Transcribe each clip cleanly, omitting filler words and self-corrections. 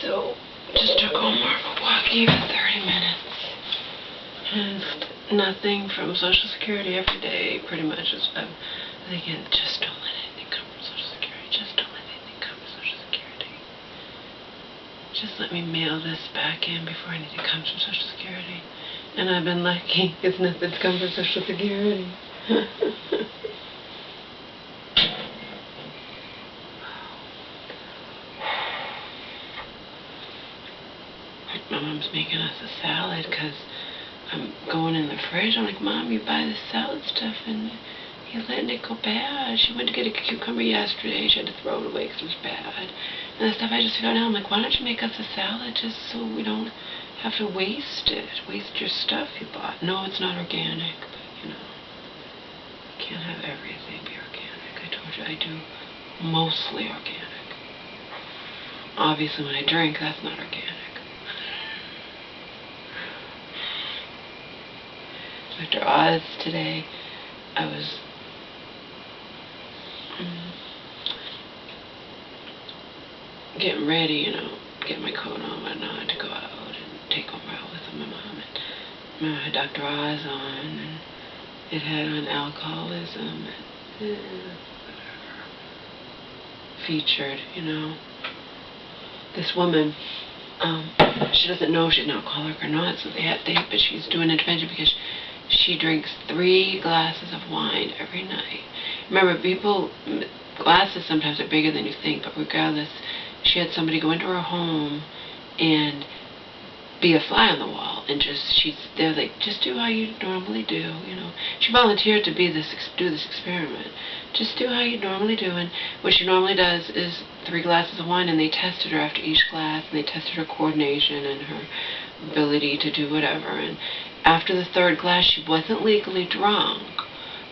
So, just took Omar for walking for 30 minutes. And nothing from Social Security every day, pretty much. I'm thinking, just don't let anything come from Social Security. Just don't let anything come from Social Security. Just let me mail this back in before anything comes from Social Security. And I've been lucky, because nothing's come from Social Security. My mom's making us a salad because I'm going in the fridge. I'm like, Mom, you buy this salad stuff and you're letting it go bad. She went to get a cucumber yesterday. She had to throw it away because it was bad. And the stuff I just found out, I'm like, why don't you make us a salad just so we don't have to waste it? Waste your stuff you bought. No, it's not organic, but you know, you can't have everything be organic. I told you I do mostly organic. Obviously when I drink, that's not organic. Dr. Oz today, I was getting ready, you know, getting my coat on and whatnot to go out and take Omar out with my mom. And I had Dr. Oz on, and it had on alcoholism and whatever. Featured, you know, this woman. She doesn't know if she's an alcoholic or not, so but she's doing intervention because she drinks 3 glasses of wine every night. Remember, glasses sometimes are bigger than you think, but regardless, she had somebody go into her home and be a fly on the wall, and they're like, just do how you normally do, you know. She volunteered to do this experiment. Just do how you normally do, and what she normally does is 3 glasses of wine, and they tested her after each glass, and they tested her coordination and her ability to do whatever, and after the 3rd glass, she wasn't legally drunk,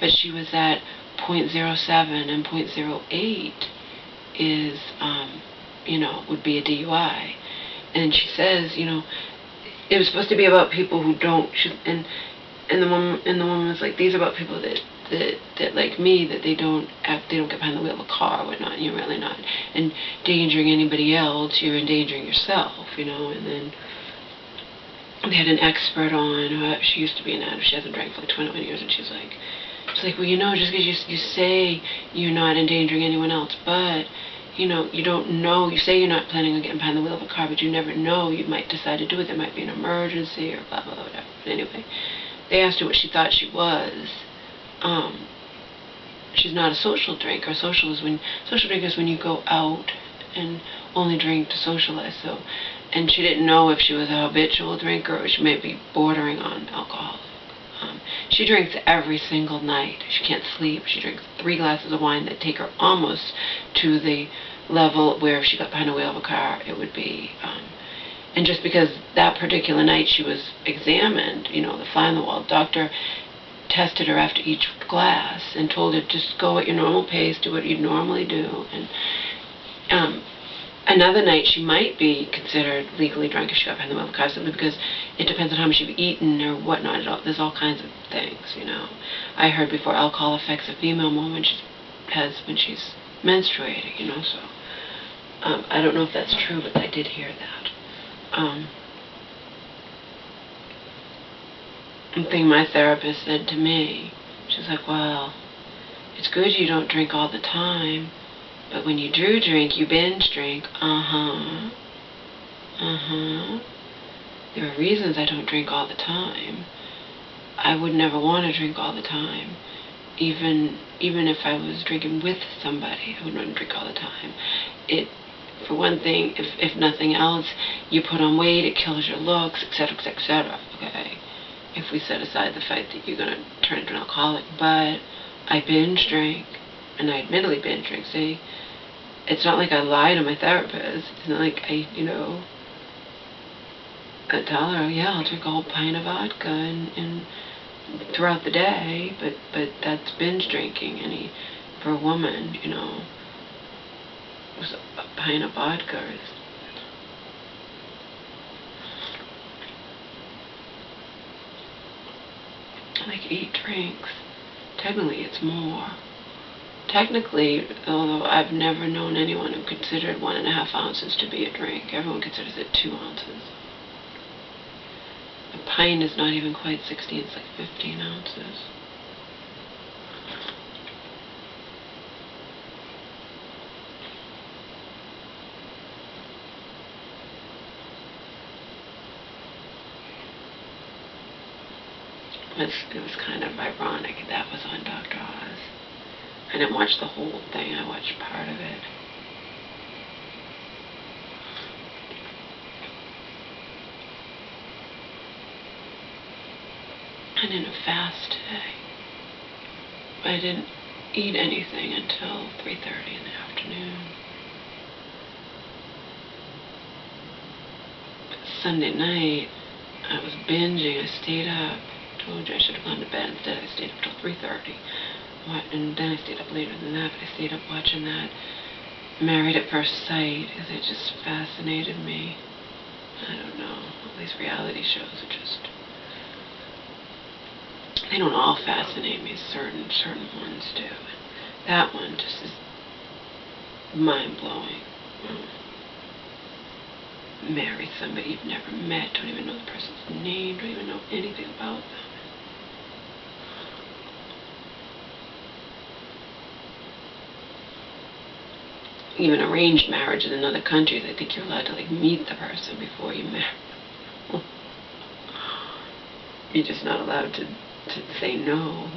but she was at 0.07, and 0.08 is, you know, would be a DUI. And she says, you know, it was supposed to be about people who don't, and the woman was like, these are about people that like me, that they don't get behind the wheel of a car or whatnot, and you're really not endangering anybody else, you're endangering yourself, you know. And then they had an expert on, she used to be an addict, she hasn't drank for like 21 years, and she's like, well, you know, just because you say you're not endangering anyone else, but, you know, you don't know, you say you're not planning on getting behind the wheel of a car, but you never know, you might decide to do it, there might be an emergency, or blah, blah, blah, whatever. But anyway, they asked her what she thought she was. She's not a social drinker. Social drinkers when you go out and only drink to socialize, so, and she didn't know if she was a habitual drinker or she may be bordering on alcohol. She drinks every single night. She can't sleep. She drinks 3 glasses of wine that take her almost to the level where if she got behind the wheel of a car, it would be, and just because that particular night she was examined, you know, the fly on the wall, doctor tested her after each glass and told her, just go at your normal pace, do what you normally do. And another night she might be considered legally drunk if she got behind the wheel of a car, simply because it depends on how much you've eaten or whatnot. There's all kinds of things, you know. I heard before alcohol affects a female more when she's menstruating, you know, so I don't know if that's true, but I did hear that. One thing my therapist said to me, she's like, well, it's good you don't drink all the time, but when you do drink, you binge drink. There are reasons I don't drink all the time. I would never want to drink all the time. Even if I was drinking with somebody, I wouldn't drink all the time. For one thing, if nothing else, you put on weight, it kills your looks, etc., etc., okay? If we set aside the fact that you're going to turn into an alcoholic. But I binge drink, and I admittedly binge drink, see? It's not like I lie to my therapist. It's not like I tell her, yeah, I'll drink a whole pint of vodka and throughout the day, but that's binge drinking. And for a woman, you know, a pint of vodka is like 8 drinks. Technically, it's more. technically, although I've never known anyone who considered 1.5 ounces to be a drink, everyone considers it 2 ounces. A pint is not even quite 16, it's like 15 ounces. It was kind of ironic that was on Dr. Oz. I didn't watch the whole thing, I watched part of it. I didn't fast today. I didn't eat anything until 3:30 in the afternoon. But Sunday night, I was binging, I stayed up. I told you I should have gone to bed. Instead, I stayed up till 3:30. And then I stayed up later than that, but I stayed up watching that Married at First Sight, because it just fascinated me. I don't know, all these reality shows are just, they don't all fascinate me, certain ones do. That one just is mind-blowing. Marry somebody you've never met, don't even know the person's name, don't even know anything about them. Even arranged marriage in other countries, I think you're allowed to meet the person before you marry them. You're just not allowed to say no.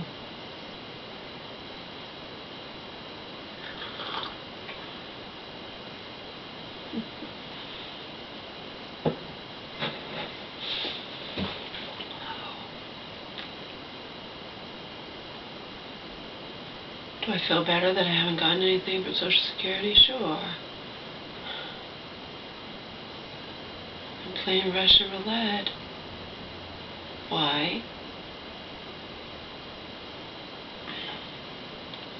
Do I feel better that I haven't gotten anything from Social Security? Sure. I'm playing Russian roulette. Why?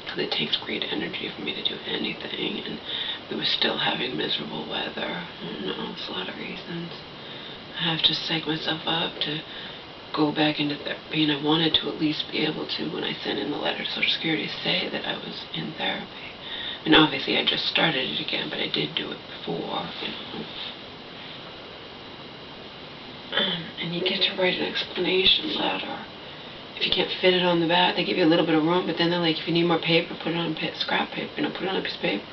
Because it takes great energy for me to do anything, and we were still having miserable weather. I don't know, it's a lot of reasons. I have to psych myself up to go back into therapy, and I wanted to at least be able to, when I sent in the letter to Social Security, say that I was in therapy. And obviously I just started it again, but I did do it before, And you get to write an explanation letter. If you can't fit it on the back, they give you a little bit of room, but then they're like, if you need more paper, put it on scrap paper, put it on a piece of paper.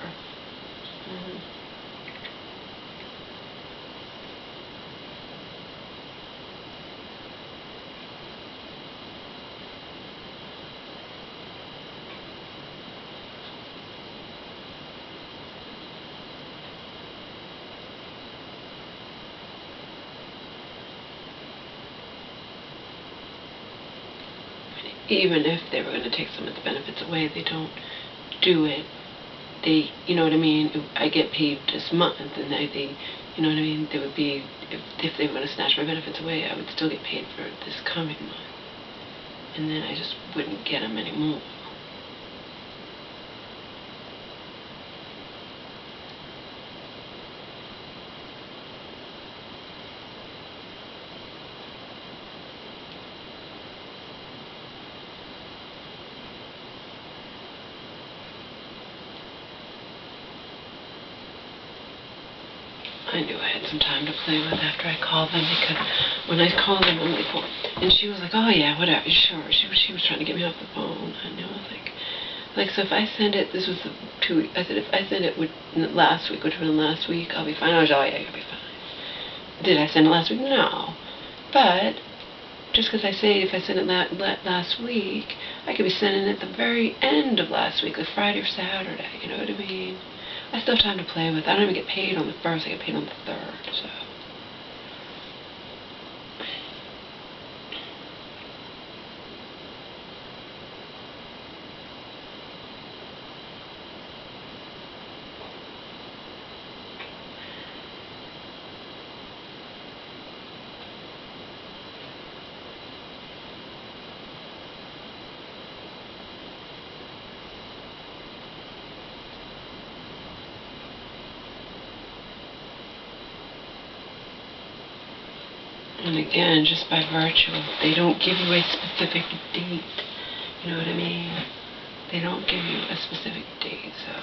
Even if they were going to take some of the benefits away, they don't do it. They, you know what I mean? I get paid this month, and they you know what I mean? They would be, if they were going to snatch my benefits away, I would still get paid for this coming month. And then I just wouldn't get them anymore. I knew I had some time to play with after I called them, because when I called them, I'm like, well, and she was like, oh yeah, whatever, sure. She was trying to get me off the phone. I knew, I was like, so if I send it, this was 2 weeks, I said, if I send it last week, which would have been last week, I'll be fine. I was, oh yeah, you'll be fine. Did I send it last week? No. But just because I say if I send it last week, I could be sending it at the very end of last week, like Friday or Saturday, you know what I mean? I still have time to play with. I don't even get paid on the 1st, I get paid on the 3rd, so. And again, just by virtue of, they don't give you a specific date, you know what I mean? They don't give you a specific date, so.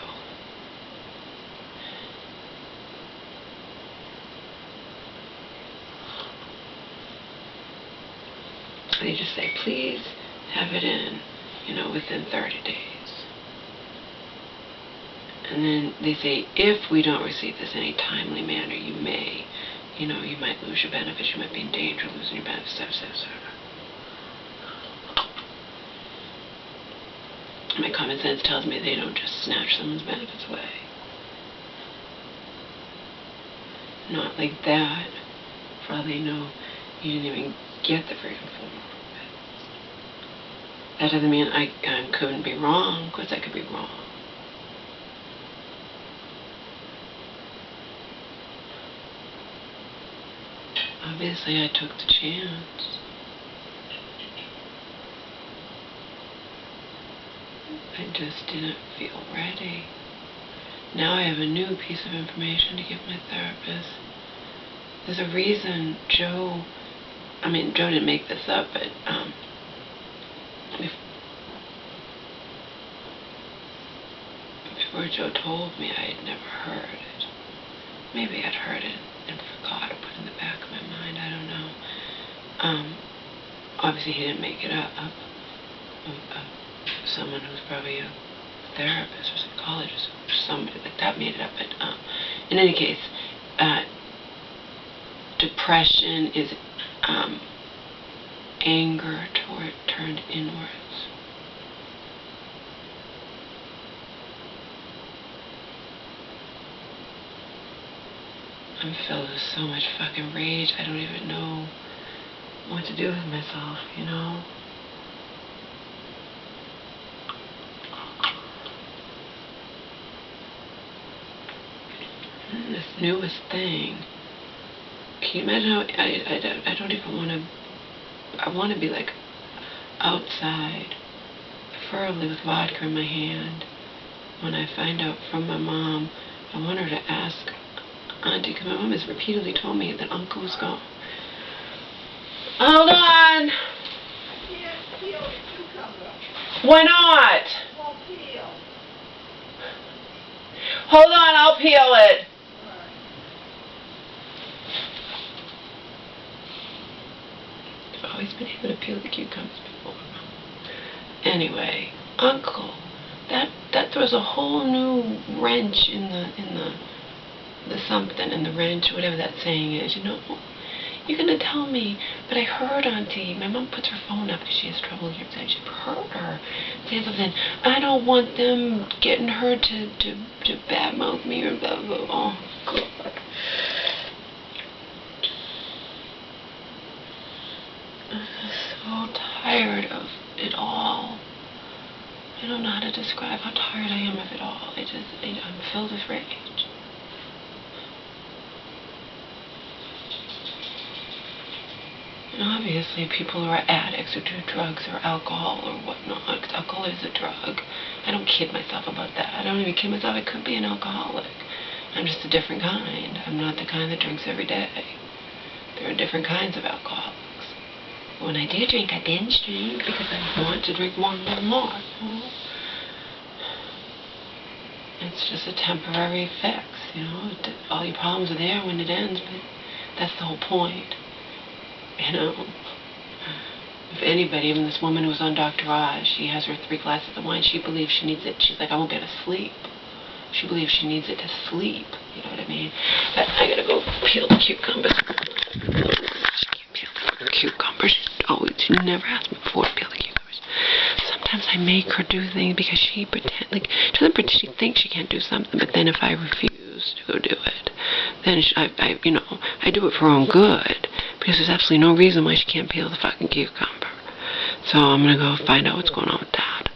They just say, please have it in, within 30 days. And then they say, if we don't receive this in a timely manner, you may, you might lose your benefits, you might be in danger of losing your benefits, etc. My common sense tells me they don't just snatch someone's benefits away. Not like that. For all they know, you didn't even get the freedom form. That doesn't mean I couldn't be wrong, because I could be wrong. Obviously, I took the chance. I just didn't feel ready. Now I have a new piece of information to give my therapist. There's a reason Joe didn't make this up, but before Joe told me, I had never heard it. Maybe I'd heard it and forgot or put it in the back of my mind, I don't know. Obviously he didn't make it up. Someone who's probably a therapist or psychologist or somebody like that made it up. But in any case, depression is anger turned inwards. I'm filled with so much fucking rage, I don't even know what to do with myself, This newest thing. Can you imagine how I don't even want to, I want to be like outside, preferably with vodka in my hand. When I find out from my mom, I want her to ask Auntie, because my mom has repeatedly told me that Uncle was gone. Hold on! I can't peel the cucumber. Why not? It won't peel. Hold on, I'll peel it. I've always been able to peel the cucumbers before. Anyway, Uncle, that throws a whole new wrench in the something, in the wrench, whatever that saying is, You're gonna tell me, but I heard Auntie, my mom puts her phone up because she has trouble hearing, so I heard her say something. I don't want them getting her to badmouth me or blah, blah, blah. Oh, God. I'm so tired of it all. I don't know how to describe how tired I am of it all. I'm filled with rage. And obviously people who are addicts or do drugs or alcohol or whatnot, because alcohol is a drug. I don't kid myself about that. I don't even kid myself. I could be an alcoholic. I'm just a different kind. I'm not the kind that drinks every day. There are different kinds of alcoholics. When I do drink, I binge drink because I want to drink more and more and more. It's just a temporary fix, All your problems are there when it ends, but that's the whole point. If anybody, even this woman who was on Dr. Oz, she has her 3 glasses of wine, she believes she needs it. She's like, I won't be able to sleep. She believes she needs it to sleep. You know what I mean? But I gotta go peel the cucumbers. Peel the cucumbers. She never asked me before to peel the cucumbers. Sometimes I make her do things because she she thinks she can't do something, but then if I refuse to go do it, then I do it for her own good. Because there's absolutely no reason why she can't peel the fucking cucumber. So I'm gonna go find out what's going on with that.